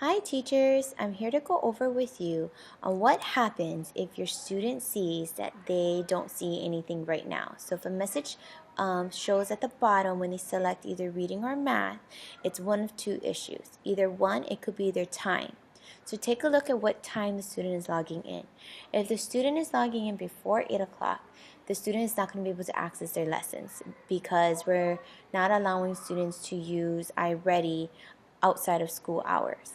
Hi teachers, I'm here to go over with you on what happens if your student sees that they don't see anything right now. So if a message shows at the bottom when they select either reading or math, it's one of two issues. Either one, it could be their time. So take a look at what time the student is logging in. If the student is logging in before 8 o'clock, the student is not going to be able to access their lessons because we're not allowing students to use iReady outside of school hours.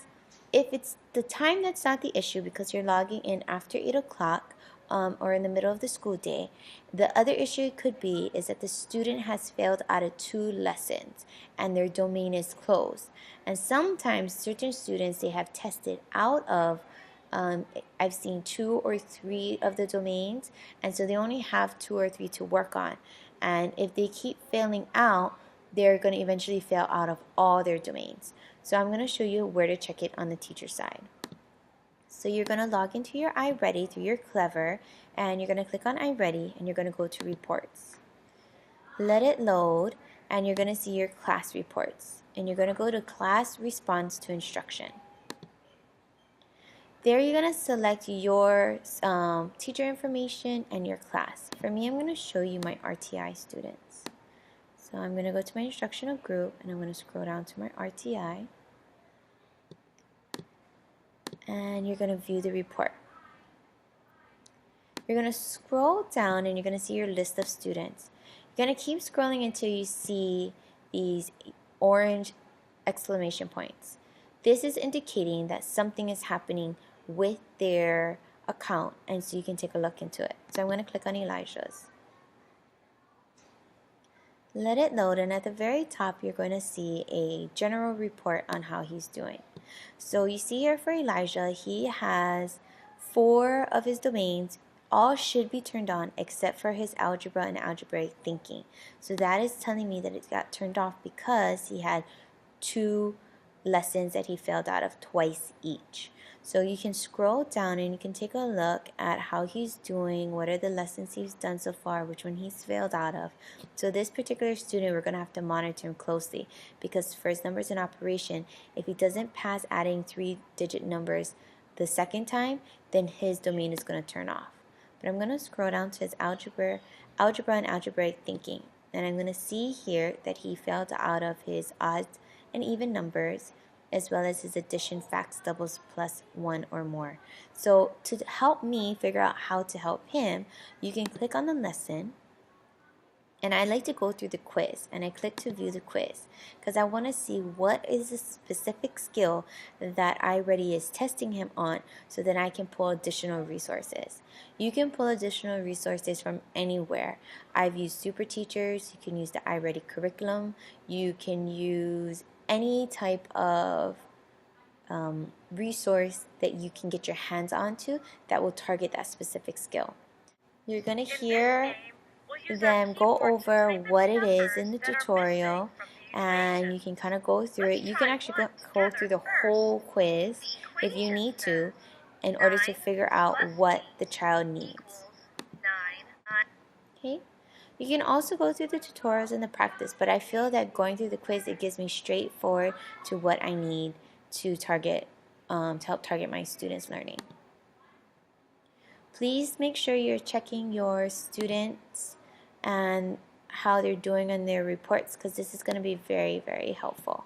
If it's the time that's not the issue because you're logging in after 8 o'clock or in the middle of the school day, the other issue it could be is that the student has failed out of 2 lessons and their domain is closed. And sometimes certain students, they have tested out of I've seen 2 or 3 of the domains, and so they only have 2 or 3 to work on. And if they keep failing out, they're going to eventually fail out of all their domains. So I'm going to show you where to check it on the teacher side. So you're going to log into your iReady through your Clever, and you're going to click on iReady, and you're going to go to Reports. Let it load, and you're going to see your class reports. And you're going to go to Class Response to Instruction. There you're going to select your teacher information and your class. For me, I'm going to show you my RTI students. So I'm going to go to my instructional group and I'm going to scroll down to my RTI. And you're going to view the report. You're going to scroll down and you're going to see your list of students. You're going to keep scrolling until you see these orange exclamation points. This is indicating that something is happening with their account, and so you can take a look into it. So I'm going to click on Elijah's. Let it load, and at the very top you're going to see a general report on how he's doing. So you see here for Elijah, he has 4 of his domains. All should be turned on except for his algebra and algebraic thinking. So that is telling me that it got turned off because he had 2 lessons that he failed out of twice each. So you can scroll down and you can take a look at how he's doing, what are the lessons he's done so far, which one he's failed out of. So this particular student, we're going to have to monitor him closely because for his numbers in operation, if he doesn't pass adding 3-digit numbers the second time, then his domain is going to turn off. But I'm going to scroll down to his algebra and algebraic thinking. And I'm going to see here that he failed out of his odds and even numbers, as well as his addition, facts, doubles, plus 1 or more. So to help me figure out how to help him, you can click on the lesson, and I like to go through the quiz, and I click to view the quiz because I want to see what is the specific skill that iReady is testing him on so that I can pull additional resources. You can pull additional resources from anywhere. I've used Super Teachers, you can use the iReady curriculum, you can use any type of resource that you can get your hands onto that will target that specific skill. You're going to hear them go over what it is in the tutorial, and you can kind of go through it. You can actually go through the whole quiz if you need to in order to figure out what the child needs. Okay? You can also go through the tutorials and the practice, but I feel that going through the quiz, it gives me straightforward to what I need to target, to help target my students' learning. Please make sure you're checking your students and how they're doing on their reports because this is going to be very, very helpful.